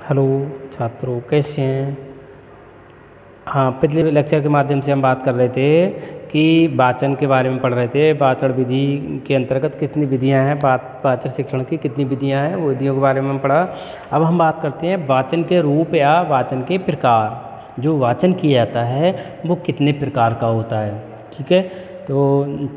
Hello छात्रों, कैसे हैं? हाँ, पिछले लेक्चर के माध्यम से हम बात कर रहे थे कि वाचन के बारे में पढ़ रहे थे। वाचन विधि के अंतर्गत कितनी विधियां हैं, वाचन शिक्षण की कितनी विधियां हैं, वो विधियों के बारे में हम पढ़ा। अब हम बात करते हैं वाचन के रूप या वाचन के प्रकार। जो वाचन किया जाता है वो कितने प्रकार का होता है, ठीक है। तो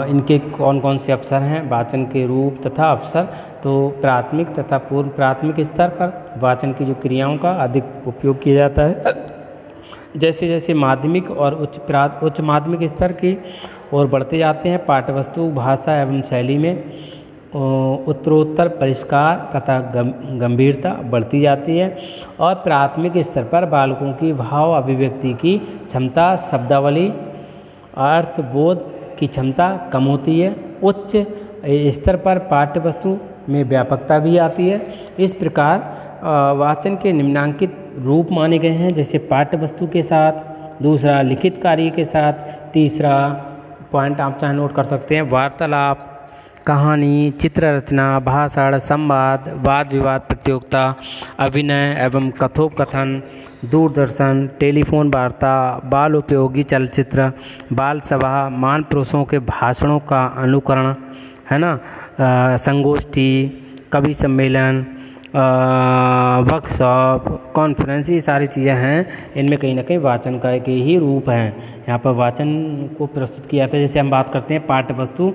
इनके कौन कौन से अवसर हैं, वाचन के रूप तथा अवसर। तो प्राथमिक तथा पूर्व प्राथमिक स्तर पर वाचन की जो क्रियाओं का अधिक उपयोग किया जाता है। जैसे जैसे माध्यमिक और उच्च माध्यमिक स्तर की ओर बढ़ते जाते हैं, पाठ्यवस्तु भाषा एवं शैली में उत्तरोत्तर परिष्कार तथा गंभीरता बढ़ती जाती है। और प्राथमिक स्तर पर बालकों की भाव अभिव्यक्ति की क्षमता, शब्दावली, अर्थबोध की क्षमता कम होती है। उच्च स्तर पर पाठ्यवस्तु में व्यापकता भी आती है। इस प्रकार वाचन के निम्नांकित रूप माने गए हैं, जैसे पाठ्यवस्तु के साथ, दूसरा लिखित कार्य के साथ, तीसरा पॉइंट आप चाहे नोट कर सकते हैं, वार्तालाप, कहानी, चित्र रचना, भाषण, संवाद, वाद विवाद प्रतियोगिता, अभिनय एवं कथोपकथन, दूरदर्शन, टेलीफोन वार्ता, बाल उपयोगी चलचित्र, बाल सभा, महान पुरुषों के भाषणों का अनुकरण, है ना, संगोष्ठी, कवि सम्मेलन, वर्कशॉप, कॉन्फ्रेंस, ये सारी चीज़ें हैं। इनमें कहीं ना कहीं वाचन का के ही रूप हैं। यहाँ पर वाचन को प्रस्तुत किया जाता है। जैसे हम बात करते हैं पाठ्यवस्तु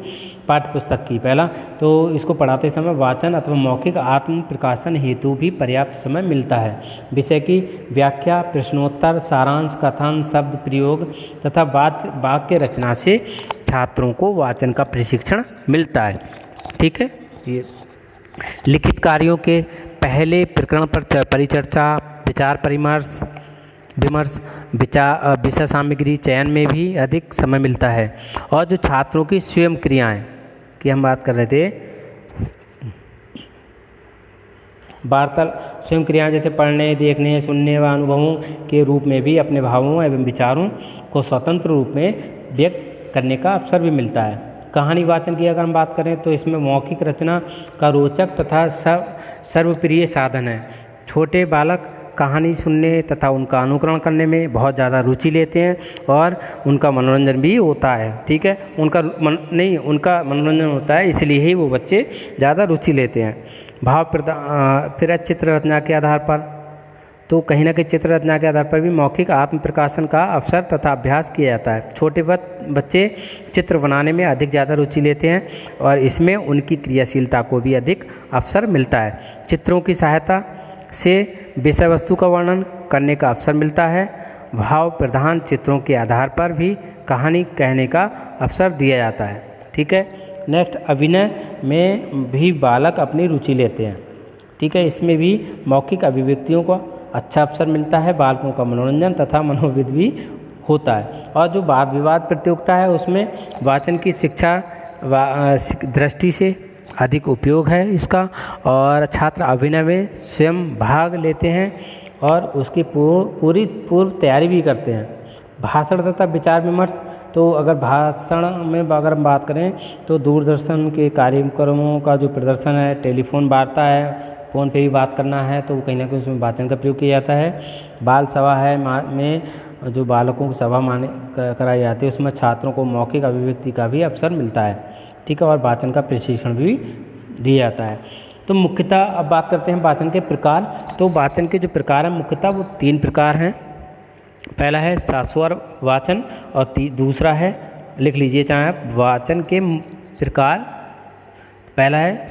पाठ्यपुस्तक की, पहला तो इसको पढ़ाते समय वाचन अथवा मौखिक आत्म प्रकाशन हेतु भी पर्याप्त समय मिलता है। विषय की व्याख्या, प्रश्नोत्तर, सारांश, कथन, शब्द प्रयोग तथा वाक्य रचना से छात्रों को वाचन का प्रशिक्षण मिलता है, ठीक है। ये लिखित कार्यों के पहले प्रकरण पर परिचर्चा, विचार विमर्श, विषय सामग्री चयन में भी अधिक समय मिलता है। और जो छात्रों की स्वयं क्रियाएं की हम बात कर रहे थे, वार्ता स्वयं क्रियाएं जैसे पढ़ने, देखने, सुनने व अनुभवों के रूप में भी अपने भावों एवं विचारों को स्वतंत्र रूप में व्यक्त करने का अवसर भी मिलता है। कहानी वाचन की अगर हम बात करें तो इसमें मौखिक रचना का रोचक तथा सर्वप्रिय साधन है। छोटे बालक कहानी सुनने तथा उनका अनुकरण करने में बहुत ज़्यादा रुचि लेते हैं और उनका मनोरंजन भी होता है, ठीक है। उनका मनोरंजन होता है, इसलिए ही वो बच्चे ज़्यादा रुचि लेते हैं। फिर चित्र रचना के आधार पर, तो कहीं ना कहीं चित्र रचना के आधार पर भी मौखिक आत्म प्रकाशन का अवसर तथा अभ्यास किया जाता है। छोटे बच्चे चित्र बनाने में अधिक ज़्यादा रुचि लेते हैं और इसमें उनकी क्रियाशीलता को भी अधिक अवसर मिलता है। चित्रों की सहायता से विषय वस्तु का वर्णन करने का अवसर मिलता है। भाव प्रधान चित्रों के आधार पर भी कहानी कहने का अवसर दिया जाता है, ठीक है। नेक्स्ट, अभिनय में भी बालक अपनी रुचि लेते हैं, ठीक है। इसमें भी मौखिक अभिव्यक्तियों का अच्छा अवसर मिलता है। बालकों का मनोरंजन तथा मनोविद भी होता है। और जो वाद विवाद प्रतियोगिता है उसमें वाचन की शिक्षा दृष्टि से अधिक उपयोग है इसका। और छात्र अभिनय में स्वयं भाग लेते हैं और उसकी पूरी पूर्व तैयारी भी करते हैं। भाषण तथा विचार विमर्श, तो अगर भाषण में अगर हम बात करें तो दूरदर्शन के कार्यक्रमों का जो प्रदर्शन है, टेलीफोन वार्ता है, फ़ोन पे भी बात करना है, तो कहीं ना कहीं उसमें वाचन का प्रयोग किया जाता है। बाल सभा है में जो बालकों की सभा कराई जाती है, उसमें छात्रों को मौखिक अभिव्यक्ति का भी अवसर मिलता है, ठीक है। और वाचन का प्रशिक्षण भी दिया जाता है। तो मुख्यतः अब बात करते हैं वाचन के प्रकार। तो वाचन के जो प्रकार हैं मुख्यतः वो 3 प्रकार हैं। पहला है सस्वर वाचन और दूसरा है, लिख लीजिए चाहे आप, वाचन के प्रकार। पहला है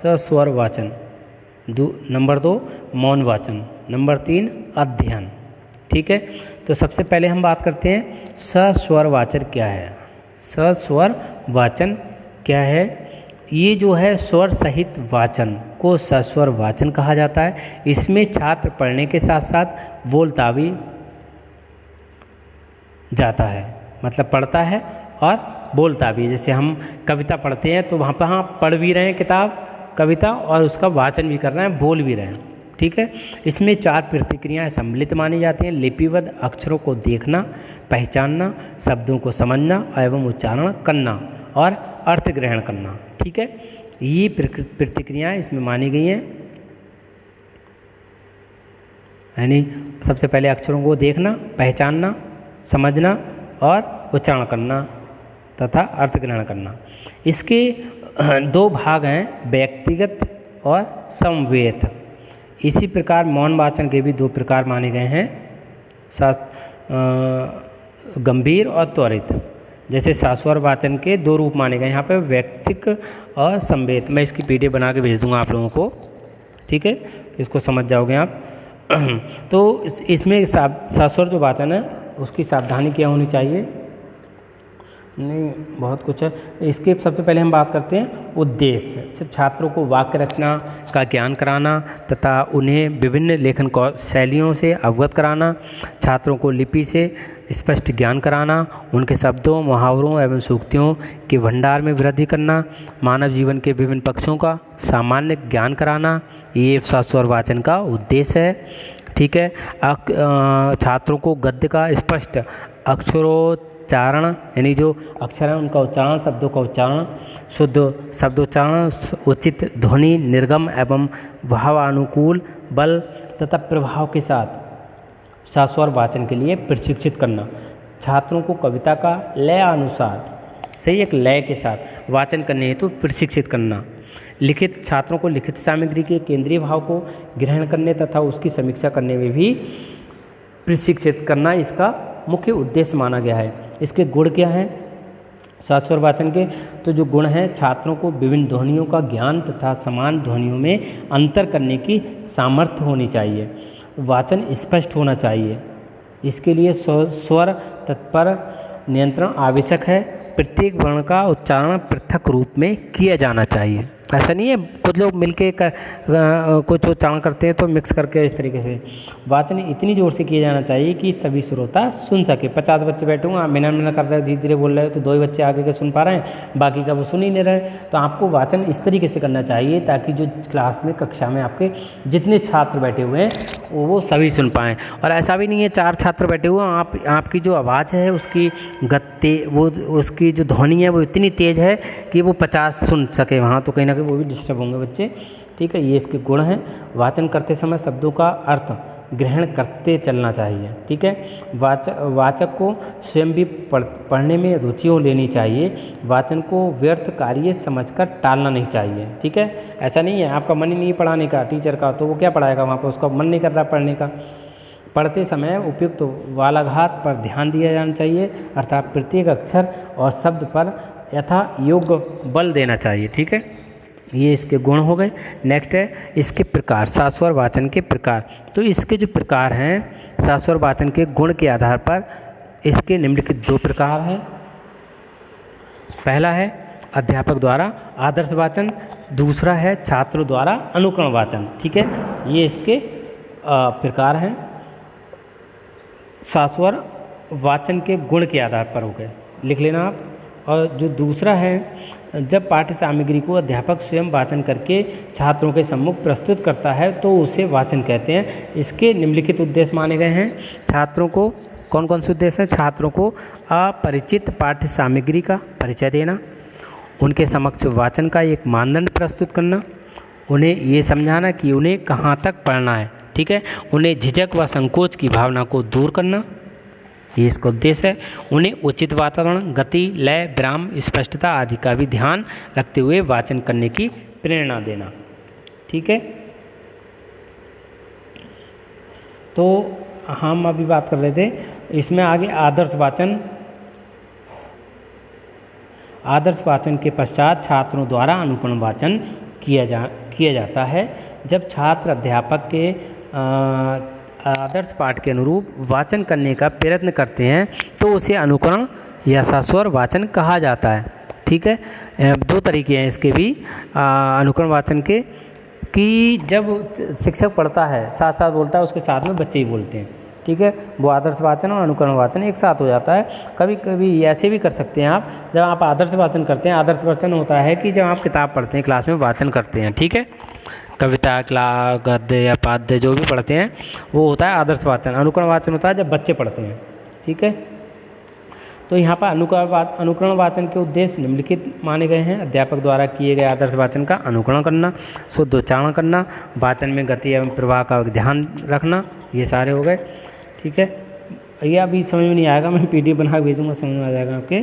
सस्वर वाचन, नंबर 2 मौन वाचन, नंबर 3 अध्ययन, ठीक है। तो सबसे पहले हम बात करते हैं सस्वर वाचन क्या है। सस्वर वाचन क्या है? ये जो है स्वर सहित वाचन को सस्वर वाचन कहा जाता है। इसमें छात्र पढ़ने के साथ साथ बोलता भी जाता है, मतलब पढ़ता है और बोलता भी। जैसे हम कविता पढ़ते हैं तो वहाँ पर हाँ पढ़ भी रहे हैं किताब कविता और उसका वाचन भी कर रहे हैं, बोल भी रहे हैं, ठीक है। इसमें 4 प्रतिक्रियाएं सम्मिलित मानी जाती हैं: लिपिबद्ध अक्षरों को देखना, पहचानना, शब्दों को समझना एवं उच्चारण करना और अर्थ ग्रहण करना। ठीक है, ये प्रतिक्रियाएँ इसमें मानी गई हैं। यानी सबसे पहले अक्षरों को देखना, पहचानना, समझना और उच्चारण करना तथा अर्थ ग्रहण करना। इसके दो भाग हैं, व्यक्तिगत और समवेत। इसी प्रकार मौन वाचन के भी दो प्रकार माने गए हैं, गंभीर और त्वरित। जैसे शाश्वर वाचन के दो रूप माने गए यहाँ पे, व्यक्तिक और समवेत। मैं इसकी पीडीएफ बना के भेज दूंगा आप लोगों को, ठीक है, इसको समझ जाओगे आप। तो इसमें शाश्वर जो वाचन है उसकी सावधानी क्या होनी चाहिए, नहीं बहुत कुछ है। इसके सबसे पहले हम बात करते हैं उद्देश्य। छात्रों को वाक्य रचना का ज्ञान कराना तथा उन्हें विभिन्न लेखन शैलियों से अवगत कराना, छात्रों को लिपि से स्पष्ट ज्ञान कराना, उनके शब्दों, मुहावरों एवं सूक्तियों के भंडार में वृद्धि करना, मानव जीवन के विभिन्न पक्षों का सामान्य ज्ञान कराना, ये शाश्वर वाचन का उद्देश्य है, ठीक है। छात्रों को गद्य का स्पष्ट अक्षरोच्चारण, यानी जो अक्षर हैं उनका उच्चारण, शब्दों का उच्चारण, शुद्ध शब्दोच्चारण, उचित ध्वनि, निर्गम एवं भावानुकूल बल तथा प्रभाव के साथ शाश्वर वाचन के लिए प्रशिक्षित करना। छात्रों को कविता का लय अनुसार, सही, एक लय के साथ वाचन करने हेतु प्रशिक्षित करना। लिखित छात्रों को लिखित सामग्री के केंद्रीय भाव को ग्रहण करने तथा उसकी समीक्षा करने में भी प्रशिक्षित करना इसका मुख्य उद्देश्य माना गया है। इसके गुण क्या हैं शाश्वर वाचन के, तो जो गुण हैं, छात्रों को विभिन्न ध्वनियों का ज्ञान तथा समान ध्वनियों में अंतर करने की सामर्थ्य होनी चाहिए, वाचन स्पष्ट होना चाहिए, इसके लिए स्वर तत्पर नियंत्रण आवश्यक है, प्रत्येक वर्ण का उच्चारण पृथक रूप में किया जाना चाहिए। ऐसा नहीं है कुछ लोग मिलके कुछ उच्चारण करते हैं तो मिक्स करके इस तरीके से। वाचन इतनी ज़ोर से किया जाना चाहिए कि सभी श्रोता सुन सके। 50 बच्चे बैठे होंगे, आप मिनट मिनट कर रहे हो, धीरे धीरे बोल रहे हो, तो 2 ही बच्चे आगे के सुन पा रहे हैं, बाकी का वो सुन ही नहीं रहे। तो आपको वाचन इस तरीके से करना चाहिए ताकि जो क्लास में, कक्षा में आपके जितने छात्र बैठे हुए हैं वो सभी सुन पाएँ। और ऐसा भी नहीं है 4 छात्र बैठे हुए हैं, आपकी जो आवाज़ है उसकी गति, वो उसकी जो ध्वनि है वो इतनी तेज़ है कि वो 50 सुन सके वहाँ, तो कहीं ना कहीं वो भी डिस्टर्ब होंगे बच्चे, ठीक है। ये इसके गुण हैं। वाचन करते समय शब्दों का अर्थ ग्रहण करते चलना चाहिए, ठीक है। वाचक को स्वयं भी पढ़ने में रुचि लेनी चाहिए। वाचन को व्यर्थ कार्य समझकर टालना नहीं चाहिए, ठीक है। ऐसा नहीं है आपका मन ही नहीं पढ़ाने का टीचर का, तो वो क्या पढ़ाएगा वहाँ पर, उसका मन नहीं कर रहा पढ़ने का। पढ़ते समय उपयुक्त वालाघात पर ध्यान दिया जाना चाहिए, अर्थात प्रत्येक अक्षर और शब्द पर यथा योग्य बल देना चाहिए, ठीक है। ये इसके गुण हो गए। नेक्स्ट है इसके प्रकार, शाश्वर वाचन के प्रकार। तो इसके जो प्रकार हैं शाश्वर वाचन के गुण के आधार पर इसके निम्नलिखित 2 प्रकार हैं। पहला है अध्यापक द्वारा आदर्श वाचन, दूसरा है छात्रों द्वारा अनुकरण वाचन, ठीक है। ये इसके प्रकार हैं शाश्वर वाचन के गुण के आधार पर हो गए, लिख लेना आप। और जो दूसरा है, जब पाठ्य सामग्री को अध्यापक स्वयं वाचन करके छात्रों के सम्मुख प्रस्तुत करता है तो उसे वाचन कहते हैं। इसके निम्नलिखित उद्देश्य माने गए हैं। छात्रों को कौन कौन से उद्देश्य हैं, छात्रों को अपरिचित पाठ्य सामग्री का परिचय देना, उनके समक्ष वाचन का एक मानदंड प्रस्तुत करना, उन्हें ये समझाना कि उन्हें कहाँ तक पढ़ना है, ठीक है, उन्हें झिझक व संकोच की भावना को दूर करना, ये इसका उद्देश्य है। उन्हें उचित वातावरण, गति, लय, विराम, स्पष्टता आदि का भी ध्यान रखते हुए वाचन करने की प्रेरणा देना, ठीक है। तो हम अभी बात कर रहे थे इसमें आगे आदर्श वाचन। आदर्श वाचन के पश्चात छात्रों द्वारा अनुकरण वाचन किया जाता है। जब छात्र अध्यापक के आदर्श पाठ के अनुरूप वाचन करने का प्रयत्न करते हैं तो उसे अनुकरण या शाश्वर वाचन कहा जाता है, ठीक है। 2 तरीके हैं इसके भी अनुकरण वाचन के, कि जब शिक्षक पढ़ता है साथ साथ बोलता है, उसके साथ में बच्चे ही बोलते हैं, ठीक है। वो आदर्श वाचन और अनुकरण वाचन एक साथ हो जाता है। कभी कभी ऐसे भी कर सकते हैं आप, जब आप आदर्श वाचन करते हैं, आदर्श वाचन होता है कि जब आप किताब पढ़ते हैं, क्लास में वाचन करते हैं, ठीक है, कविता, गद्य या पाद्य जो भी पढ़ते हैं वो होता है आदर्श वाचन। अनुकरण वाचन होता है जब बच्चे पढ़ते हैं, ठीक है। तो यहाँ पर अनुकरण वाचन के उद्देश्य निम्नलिखित माने गए हैं। अध्यापक द्वारा किए गए आदर्श वाचन का अनुकरण करना, शुद्ध उच्चारण करना, वाचन में गति एवं प्रवाह का ध्यान रखना, ये सारे हो गए। ठीक है, ये अभी समझ में नहीं आएगा, मैं PDF बना के भेजूँगा, समझ में आ जाएगा आपके।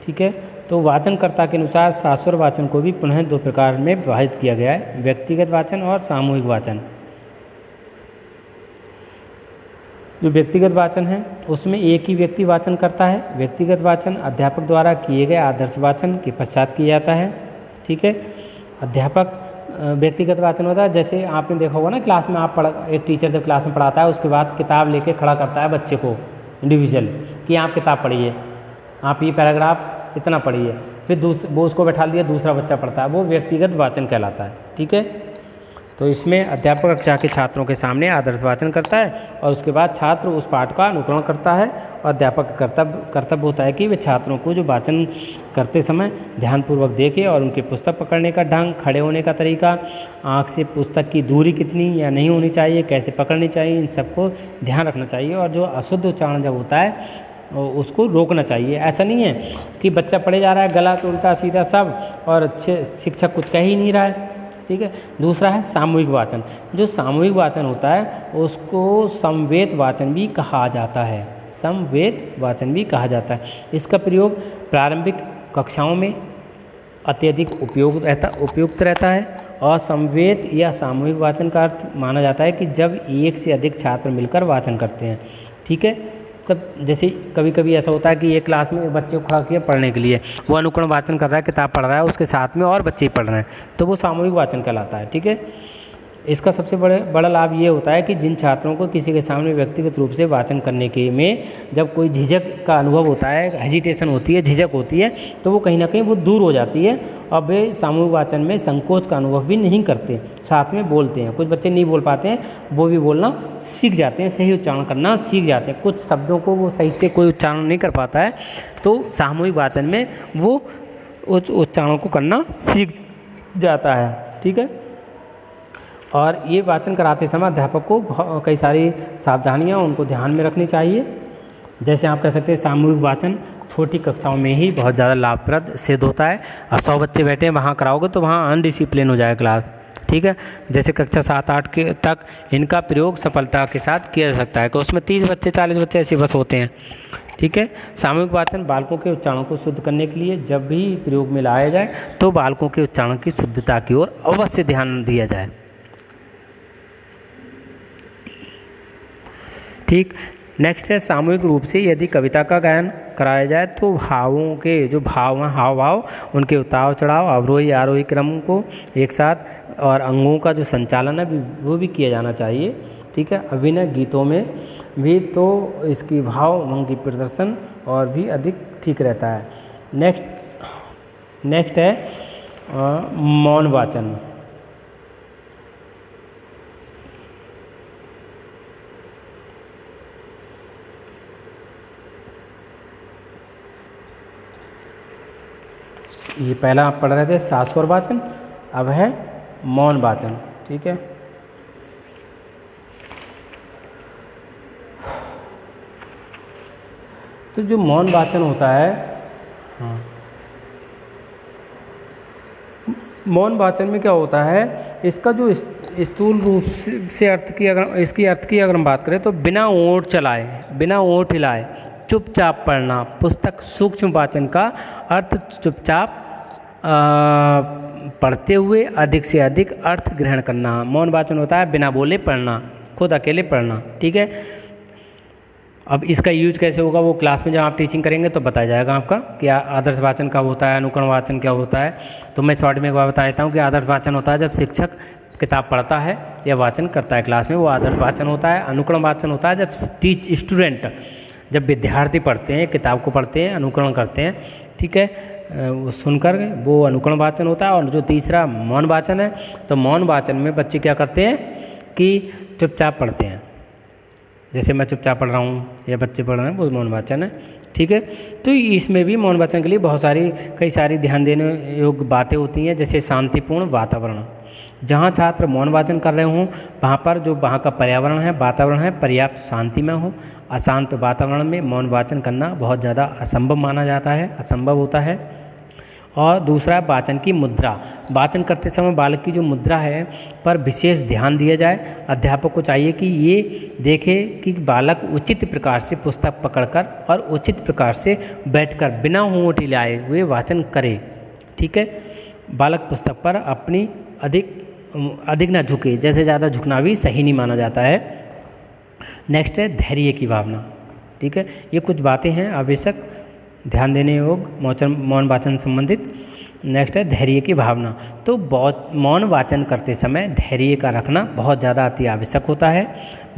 ठीक है, तो वाचनकर्ता के अनुसार शाश्वत वाचन को भी पुनः 2 प्रकार में विभाजित किया गया है, व्यक्तिगत वाचन और सामूहिक वाचन। जो व्यक्तिगत वाचन है उसमें एक ही व्यक्ति वाचन करता है। व्यक्तिगत वाचन अध्यापक द्वारा किए गए आदर्श वाचन के पश्चात किया जाता है। ठीक है, अध्यापक व्यक्तिगत वाचन होता है, जैसे आपने देखा होगा ना क्लास में एक टीचर जब क्लास में पढ़ाता है उसके बाद किताब लेके खड़ा करता है बच्चे को इंडिविजुअल कि आप किताब पढ़िए, आप ये पैराग्राफ इतना पढ़िए, फिर वो उसको बैठा दिया, दूसरा बच्चा पढ़ता है, वो व्यक्तिगत वाचन कहलाता है। ठीक है, तो इसमें अध्यापक कक्षा के छात्रों के सामने आदर्श वाचन करता है और उसके बाद छात्र उस पाठ का अनुकरण करता है और अध्यापक का कर्तव्य होता है कि वे छात्रों को जो वाचन करते समय ध्यानपूर्वक देखे और उनके पुस्तक पकड़ने का ढंग, खड़े होने का तरीका, आँख से पुस्तक की दूरी कितनी या नहीं होनी चाहिए, कैसे पकड़नी चाहिए, इन सबको ध्यान रखना चाहिए। और जो अशुद्ध उच्चारण जब होता है उसको रोकना चाहिए। ऐसा नहीं है कि बच्चा पढ़े जा रहा है गलत उल्टा सीधा सब और अच्छे शिक्षक कुछ कह ही नहीं रहा है। ठीक है, दूसरा है सामूहिक वाचन। जो सामूहिक वाचन होता है उसको समवेत वाचन भी कहा जाता है, समवेत वाचन भी कहा जाता है। इसका प्रयोग प्रारंभिक कक्षाओं में अत्यधिक उपयुक्त रहता है और समवेत या सामूहिक वाचन का अर्थ माना जाता है कि जब एक से अधिक छात्र मिलकर वाचन करते हैं। ठीक है, सब जैसे कभी कभी ऐसा होता है कि एक क्लास में बच्चे को खड़ा किया पढ़ने के लिए, वो अनुकरण वाचन कर रहा है, किताब पढ़ रहा है, उसके साथ में और बच्चे पढ़ रहे हैं, तो वो सामूहिक वाचन कहलाता है। ठीक है, इसका सबसे बड़ा लाभ ये होता है कि जिन छात्रों को किसी के सामने व्यक्तिगत रूप से वाचन करने के में जब कोई झिझक का अनुभव होता है, हेजिटेशन होती है, झिझक होती है, तो वो कहीं ना कहीं वो दूर हो जाती है और वे सामूहिक वाचन में संकोच का अनुभव भी नहीं करते, साथ में बोलते हैं। कुछ बच्चे नहीं बोल पाते हैं, वो भी बोलना सीख जाते हैं, सही उच्चारण करना सीख जाते हैं। कुछ शब्दों को वो सही से कोई उच्चारण नहीं कर पाता है, तो सामूहिक वाचन में वो उस उच्चारण को करना सीख जाता है। ठीक है, और ये वाचन कराते समय अध्यापक को कई सारी सावधानियां उनको ध्यान में रखनी चाहिए। जैसे आप कह सकते हैं सामूहिक वाचन छोटी कक्षाओं में ही बहुत ज़्यादा लाभप्रद सिद्ध होता है। और 100 बच्चे बैठे हैं वहाँ कराओगे तो वहाँ अनडिसिप्लिन हो जाए क्लास। ठीक है, जैसे कक्षा 7-8 के तक इनका प्रयोग सफलता के साथ किया जा सकता है कि उसमें 30 बच्चे 40 बच्चे ऐसे बस होते हैं। ठीक है, सामूहिक वाचन बालकों के उच्चारण को शुद्ध करने के लिए जब भी प्रयोग में लाया जाए तो बालकों के उच्चारण की शुद्धता की ओर अवश्य ध्यान दिया जाए। ठीक, नेक्स्ट है सामूहिक रूप से यदि कविता का गायन कराया जाए तो भावों के जो हाव भाव उनके उतार चढ़ाव, अवरोही आरोही क्रम को एक साथ और अंगों का जो संचालन है वो भी किया जाना चाहिए। ठीक है, अभिनय गीतों में भी तो इसकी भाव उमंग की प्रदर्शन और भी अधिक ठीक रहता है। नेक्स्ट है मौन वाचन। ये पहला आप पढ़ रहे थे शाश्वत वाचन, अब है मौन वाचन। ठीक है, तो जो मौन वाचन होता है, मौन वाचन में क्या होता है, इसका जो स्थूल रूप से इसकी अर्थ की अगर हम बात करें तो बिना ओंठ चलाए, बिना ओंठ हिलाए चुपचाप पढ़ना। पुस्तक सूक्ष्म वाचन का अर्थ चुपचाप पढ़ते हुए अधिक से अधिक अर्थ ग्रहण करना। मौन वाचन होता है बिना बोले पढ़ना, खुद अकेले पढ़ना। ठीक है, अब इसका यूज कैसे होगा वो क्लास में जब आप टीचिंग करेंगे तो बताया जाएगा आपका कि आदर्श वाचन क्या होता है, अनुकरण वाचन क्या होता है। तो मैं शॉर्ट में एक बार बता देता हूँ कि आदर्श वाचन होता है जब शिक्षक किताब पढ़ता है या वाचन करता है क्लास में, वो आदर्श वाचन होता है। अनुकरण वाचन होता है जब जब विद्यार्थी पढ़ते हैं, किताब को पढ़ते हैं, अनुकरण करते हैं। ठीक है, वो सुनकर वो अनुकरण वाचन होता है। और जो तीसरा मौन वाचन है, तो मौन वाचन में बच्चे क्या करते हैं कि चुपचाप पढ़ते हैं, जैसे मैं चुपचाप पढ़ रहा हूँ या बच्चे पढ़ रहे हैं, वो मौन वाचन है। ठीक है, तो इसमें भी मौन वाचन के लिए कई सारी ध्यान देने योग्य बातें होती हैं, जैसे शांतिपूर्ण वातावरण। जहाँ छात्र मौन वाचन कर रहे हों वहाँ पर जो वहाँ का पर्यावरण है, वातावरण है, पर्याप्त शांतिमय हो। अशांत वातावरण में मौन वाचन करना बहुत ज़्यादा असंभव माना जाता है, असंभव होता है। और दूसरा वाचन की मुद्रा। वाचन करते समय बालक की जो मुद्रा है पर विशेष ध्यान दिया जाए। अध्यापक को चाहिए कि ये देखे कि बालक उचित प्रकार से पुस्तक पकड़कर और उचित प्रकार से बैठकर बिना होंठ हिलाए हुए वाचन करे। ठीक है, बालक पुस्तक पर अपनी अधिक ना झुके, जैसे ज़्यादा झुकना भी सही नहीं माना जाता है। नेक्स्ट है धैर्य की भावना। ठीक है, ये कुछ बातें हैं आवश्यक ध्यान देने योग्य मौन वाचन संबंधित। नेक्स्ट है धैर्य की भावना। तो मौन वाचन करते समय धैर्य का रखना बहुत ज़्यादा अति आवश्यक होता है।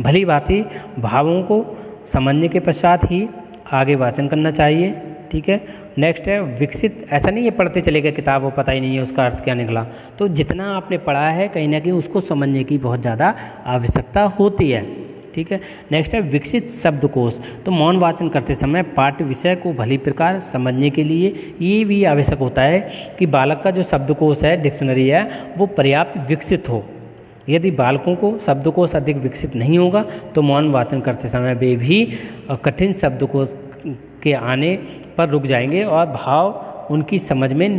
भली भांति भावों को समझने के पश्चात ही आगे वाचन करना चाहिए। ठीक है, नेक्स्ट है विकसित। ऐसा नहीं है पढ़ते चले गए किताब वो पता ही नहीं है उसका अर्थ क्या निकला। तो जितना आपने पढ़ा है कहीं ना कहीं उसको समझने की बहुत ज़्यादा आवश्यकता होती है। ठीक है, नेक्स्ट है विकसित शब्दकोश। तो मौन वाचन करते समय पाठ्य विषय को भली प्रकार समझने के लिए ये भी आवश्यक होता है कि बालक का जो शब्दकोश है, डिक्शनरी है, वो पर्याप्त विकसित हो। यदि बालकों को शब्दकोश अधिक विकसित नहीं होगा तो मौन वाचन करते समय वे भी कठिन शब्दकोश के आने पर रुक जाएंगे और भाव उनकी समझ में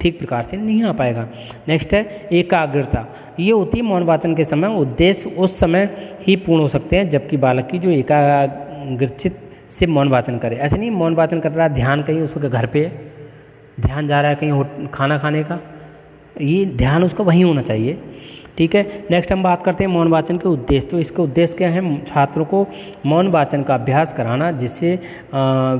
ठीक प्रकार से नहीं आ पाएगा। नेक्स्ट है एकाग्रता। ये होती है मौन वाचन के समय उद्देश्य उस समय ही पूर्ण हो सकते हैं जबकि बालक की जो एकाग्रचित से मौन वाचन करे। ऐसे नहीं मौन वाचन कर रहा है, ध्यान कहीं उसके घर पे ध्यान जा रहा है कहीं खाना खाने का, ये ध्यान उसका वहीं होना चाहिए। ठीक है, नेक्स्ट हम बात करते हैं मौन वाचन के उद्देश्य। तो इसके उद्देश्य क्या है? छात्रों को मौन वाचन का अभ्यास कराना जिससे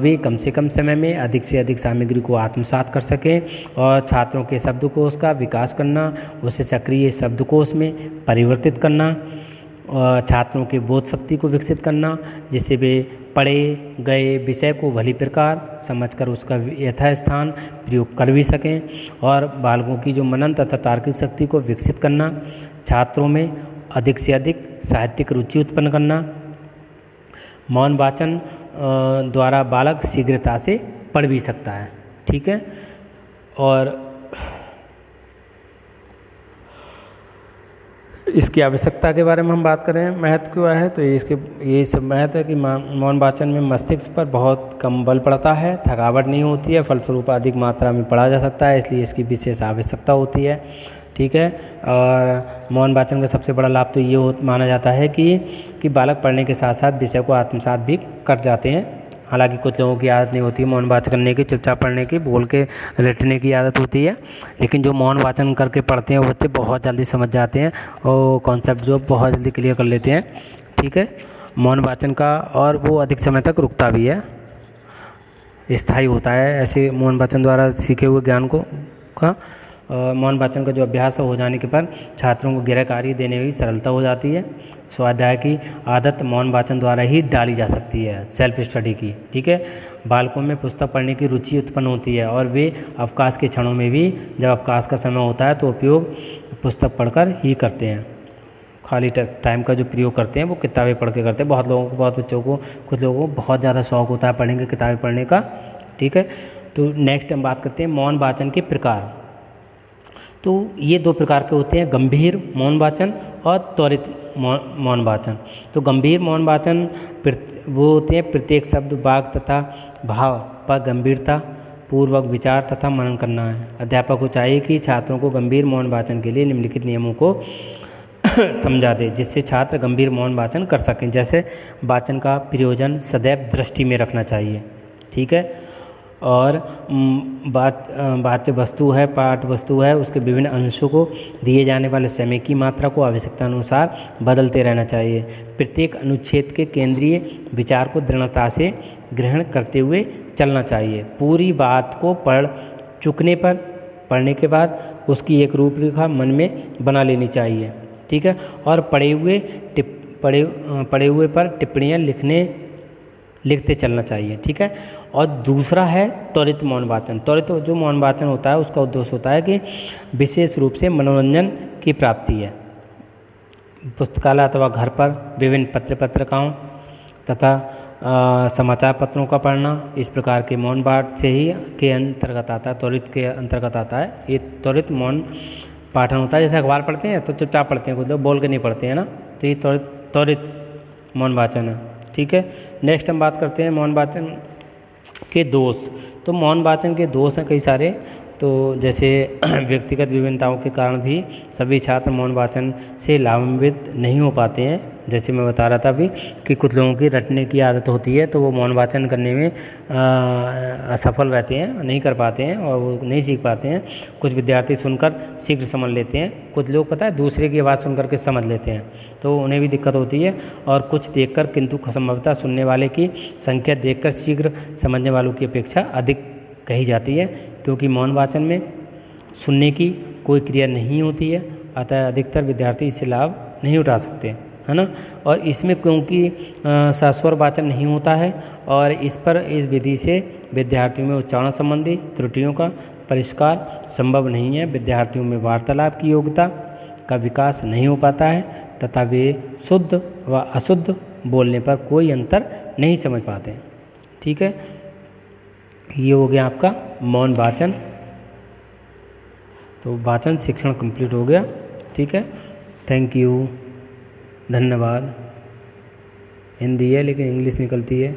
वे कम से कम समय में अधिक से अधिक सामग्री को आत्मसात कर सकें और छात्रों के शब्दकोश का विकास करना, उसे सक्रिय शब्दकोश में परिवर्तित करना और छात्रों की बोध शक्ति को विकसित करना जिससे वे पढ़े गए विषय को भली प्रकार समझकर उसका यथास्थान प्रयोग कर भी सकें और बालकों की जो मनन तथा तार्किक शक्ति को विकसित करना, छात्रों में अधिक से अधिक साहित्यिक रुचि उत्पन्न करना। मौन वाचन द्वारा बालक शीघ्रता से पढ़ भी सकता है। ठीक है, और इसकी आवश्यकता के बारे में हम बात करें, महत्व क्यों है तो ये सब महत्व है कि मौन वाचन में मस्तिष्क पर बहुत कम बल पड़ता है, थकावट नहीं होती है, फलस्वरूप अधिक मात्रा में पढ़ा जा सकता है, इसलिए इसकी विशेष आवश्यकता होती है। ठीक है, और मौन वाचन का सबसे बड़ा लाभ तो ये माना जाता है कि बालक पढ़ने के साथ साथ विषय को आत्मसात भी कर जाते हैं। हालांकि कुछ लोगों की आदत नहीं होती है मौन वाचन करने की, चुपचाप पढ़ने की, बोल के रटने की आदत होती है, लेकिन जो मौन वाचन करके पढ़ते हैं वो बच्चे बहुत जल्दी समझ जाते हैं और कॉन्सेप्ट जो बहुत जल्दी क्लियर कर लेते हैं। ठीक है, मौन वाचन का और वो अधिक समय तक रुकता भी है, स्थायी होता है ऐसे मौन वाचन द्वारा सीखे हुए ज्ञान का। मौन वाचन का जो अभ्यास हो जाने के पर छात्रों को गृह कार्य देने में भी सरलता हो जाती है। स्वाध्याय की आदत मौन वाचन द्वारा ही डाली जा सकती है, सेल्फ स्टडी की। ठीक है, बालकों में पुस्तक पढ़ने की रुचि उत्पन्न होती है और वे अवकाश के क्षणों में भी जब अवकाश का समय होता है तो उपयोग पुस्तक पढ़कर ही करते हैं। खाली टाइम का जो प्रयोग करते हैं वो किताबें पढ़ के करते हैं। बहुत लोगों को, बहुत बच्चों को, कुछ लोगों को बहुत ज़्यादा शौक होता है पढ़ने के, किताबें पढ़ने का। ठीक है, तो नेक्स्ट हम बात करते हैं मौन वाचन के प्रकार। तो ये दो प्रकार के होते हैं, गंभीर मौन वाचन और त्वरित मौन वाचन। तो गंभीर मौन वाचन वो होते हैं प्रत्येक शब्द, वाक्य तथा भाव पर गंभीरता पूर्वक विचार तथा मनन करना है। अध्यापक को चाहिए कि छात्रों को गंभीर मौन वाचन के लिए निम्नलिखित नियमों को समझा दे जिससे छात्र गंभीर मौन वाचन कर सकें। जैसे वाचन का प्रयोजन सदैव दृष्टि में रखना चाहिए। ठीक है, और वाच्य वस्तु है, पाठ वस्तु है, उसके विभिन्न अंशों को दिए जाने वाले समय की मात्रा को आवश्यकता अनुसार बदलते रहना चाहिए। प्रत्येक अनुच्छेद के केंद्रीय विचार को दृढ़ता से ग्रहण करते हुए चलना चाहिए। पूरी बात को पढ़ने के बाद उसकी एक रूपरेखा मन में बना लेनी चाहिए। ठीक है, और पढ़े हुए पर टिप्पणियाँ लिखते चलना चाहिए। ठीक है, और दूसरा है त्वरित मौन वाचन। त्वरित जो मौन वाचन होता है उसका उद्देश्य होता है कि विशेष रूप से मनोरंजन की प्राप्ति है। पुस्तकालय अथवा घर पर विभिन्न पत्रिकाओं तथा समाचार पत्रों का पढ़ना, इस प्रकार के मौन वाच से ही के अंतर्गत आता है, त्वरित के अंतर्गत आता है। ये त्वरित मौन पाठन होता है। जैसे अखबार पढ़ते हैं तो चुपचाप पढ़ते हैं, कुछ लोग बोल के नहीं पढ़ते हैं ना, तो ये त्वरित मौन वाचन है। ठीक है, नेक्स्ट हम बात करते हैं मौन वाचन के दोष। तो मौन वाचन के दोष हैं कई सारे। तो जैसे व्यक्तिगत विभिन्नताओं के कारण भी सभी छात्र मौन वाचन से लाभान्वित नहीं हो पाते हैं। जैसे मैं बता रहा था अभी कि कुछ लोगों की रटने की आदत होती है, तो वो मौन वाचन करने में असफल रहते हैं, नहीं कर पाते हैं और वो नहीं सीख पाते हैं। कुछ विद्यार्थी सुनकर शीघ्र समझ लेते हैं, कुछ लोग पता है दूसरे की आवाज़ सुन करके समझ लेते हैं, तो उन्हें भी दिक्कत होती है। और कुछ देखकर, किंतु संभवतः सुनने वाले की संख्या देखकर शीघ्र समझने वालों की अपेक्षा अधिक कही जाती है, क्योंकि मौन वाचन में सुनने की कोई क्रिया नहीं होती है, अतः अधिकतर विद्यार्थी इससे लाभ नहीं उठा सकते, है ना। और इसमें क्योंकि सस्वर वाचन नहीं होता है और इस विधि से विद्यार्थियों में उच्चारण संबंधी त्रुटियों का परिष्कार संभव नहीं है। विद्यार्थियों में वार्तालाप की योग्यता का विकास नहीं हो पाता है तथा वे शुद्ध व अशुद्ध बोलने पर कोई अंतर नहीं समझ पाते हैं। ठीक है, ये हो गया आपका मौन वाचन। तो वाचन शिक्षण कंप्लीट हो गया। ठीक है, थैंक यू, धन्यवाद। हिंदी है लेकिन इंग्लिश निकलती है।